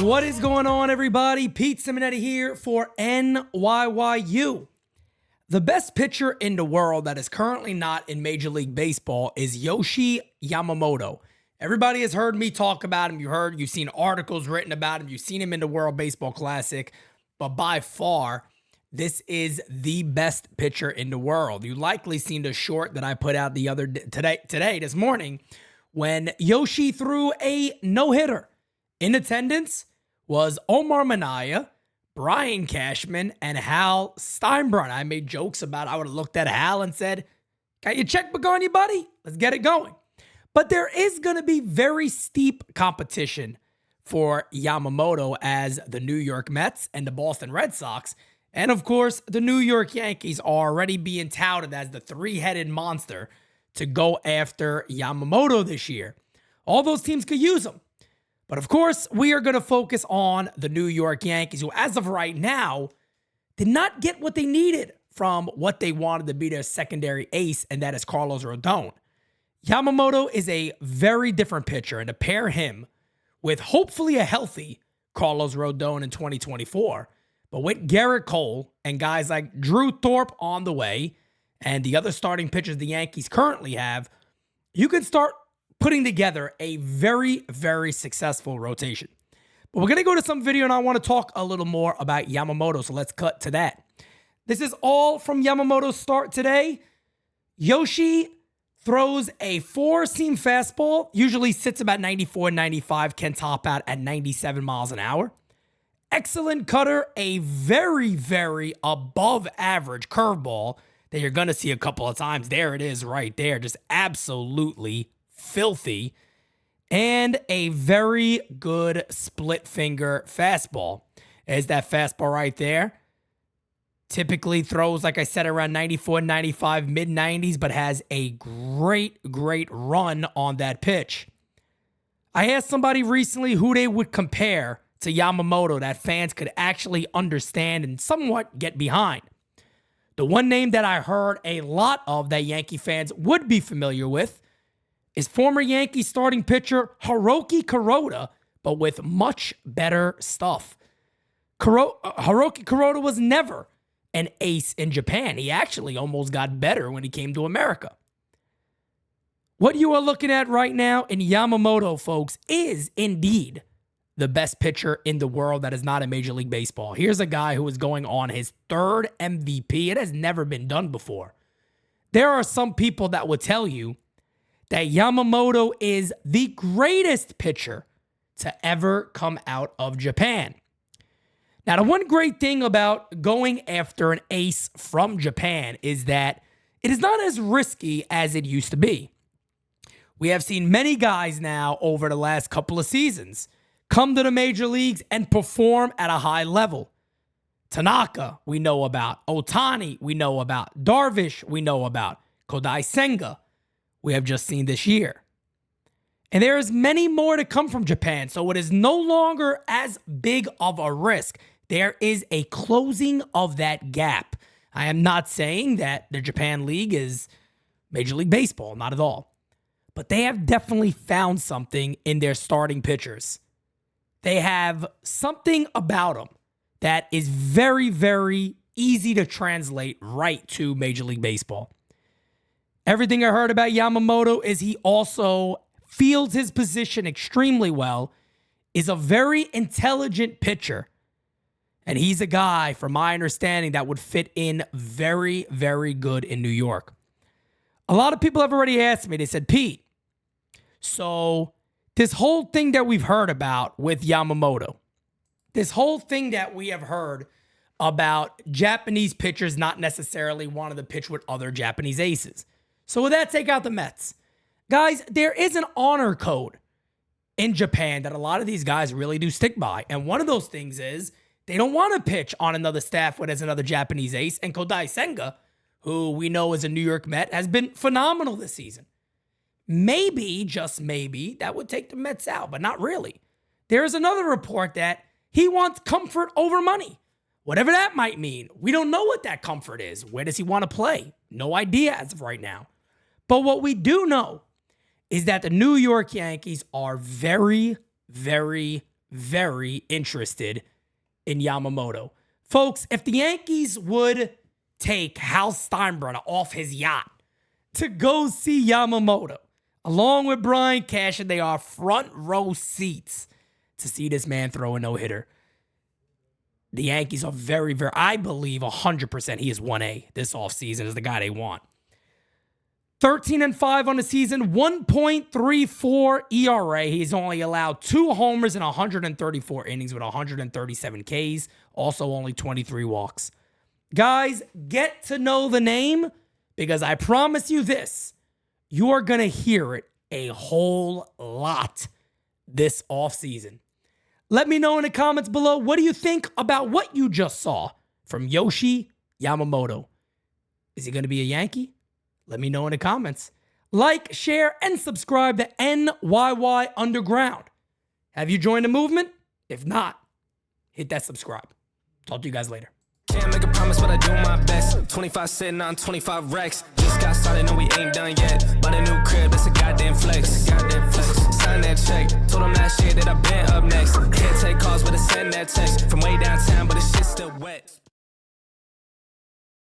What is going on, everybody? Pete Simonetti here for NYYU. The best pitcher in the world that is currently not in Major League Baseball is Yoshi Yamamoto. Everybody has heard me talk about him. You've seen articles written about him. You've seen him in the World Baseball Classic. But by far, this is the best pitcher in the world. You likely seen the short that I put out this morning, when Yoshi threw a no-hitter. In attendance was Omar Minaya, Brian Cashman, and Hal Steinbrenner. I made jokes about I would have looked at Hal and said, "Got your checkbook on you, buddy? Let's get it going." But there is going to be very steep competition for Yamamoto as the New York Mets and the Boston Red Sox, and of course, the New York Yankees are already being touted as the three-headed monster to go after Yamamoto this year. All those teams could use him. But of course, we are going to focus on the New York Yankees, who as of right now did not get what they needed from what they wanted to be their secondary ace, and that is Carlos Rodon. Yamamoto is a very different pitcher, and to pair him with hopefully a healthy Carlos Rodon in 2024, but with Garrett Cole and guys like Drew Thorpe on the way and the other starting pitchers the Yankees currently have, you can start putting together a very, very successful rotation. But we're going to go to some video, and I want to talk a little more about Yamamoto, so let's cut to that. This is all from Yamamoto's start today. Yoshi throws a four-seam fastball, usually sits about 94, 95, can top out at 97 miles an hour. Excellent cutter, a very, very above average curveball that you're going to see a couple of times. There it is right there, just absolutely filthy, and a very good split finger fastball. Is that fastball right there? Typically throws, like I said, around 94, 95, mid-90s, but has a great run on that pitch. I asked somebody recently who they would compare to Yamamoto that fans could actually understand and somewhat get behind. The one name that I heard a lot of that Yankee fans would be familiar with is former Yankees starting pitcher Hiroki Kuroda, but with much better stuff. Hiroki Kuroda was never an ace in Japan. He actually almost got better when he came to America. What you are looking at right now in Yamamoto, folks, is indeed the best pitcher in the world that is not in Major League Baseball. Here's a guy who is going on his third MVP. It has never been done before. There are some people that would tell you that Yamamoto is the greatest pitcher to ever come out of Japan. Now, the one great thing about going after an ace from Japan is that it is not as risky as it used to be. We have seen many guys now over the last couple of seasons come to the major leagues and perform at a high level. Tanaka, we know about. Ohtani, we know about. Darvish, we know about. Kodai Senga, we have just seen this year. And there is many more to come from Japan, so it is no longer as big of a risk. There is a closing of that gap. I am not saying that the Japan League is Major League Baseball, not at all. But they have definitely found something in their starting pitchers. They have something about them that is very, very easy to translate right to Major League Baseball. Everything I heard about Yamamoto is he also fields his position extremely well, is a very intelligent pitcher, and he's a guy, from my understanding, that would fit in very, very good in New York. A lot of people have already asked me, they said, "Pete, so this whole thing that we've heard about with Yamamoto, this whole thing that we have heard about Japanese pitchers not necessarily wanting to pitch with other Japanese aces. So with that, take out the Mets. Guys, there is an honor code in Japan that a lot of these guys really do stick by. And one of those things is they don't want to pitch on another staff when there's another Japanese ace. And Kodai Senga, who we know is a New York Met, has been phenomenal this season. Maybe, just maybe, that would take the Mets out, but not really. There is another report that he wants comfort over money. Whatever that might mean. We don't know what that comfort is. Where does he want to play? No idea as of right now. But what we do know is that the New York Yankees are very, very very interested in Yamamoto. Folks, if the Yankees would take Hal Steinbrenner off his yacht to go see Yamamoto, along with Brian Cash, and they are front row seats to see this man throw a no-hitter. The Yankees are very, I believe 100% he is 1A this offseason, is the guy they want. 13-5 on the season, 1.34 ERA. He's only allowed 2 homers in 134 innings with 137 Ks. Also only 23 walks. Guys, get to know the name, because I promise you this, you're going to hear it a whole lot this offseason. Let me know in the comments below, what do you think about what you just saw from Yoshi Yamamoto? Is he going to be a Yankee? Let me know in the comments. Like, share, and subscribe to NYY Underground. Have you joined the movement? If not, hit that subscribe. Talk to you guys later. Can't make a promise, but I do my best. 25 sitting on 25 racks. Just got started, no, we ain't done yet. Bought a new crib, that's a goddamn flex. Sign that check. Told them last year that I been up next. Can't take calls, but I send that text. From way downtown.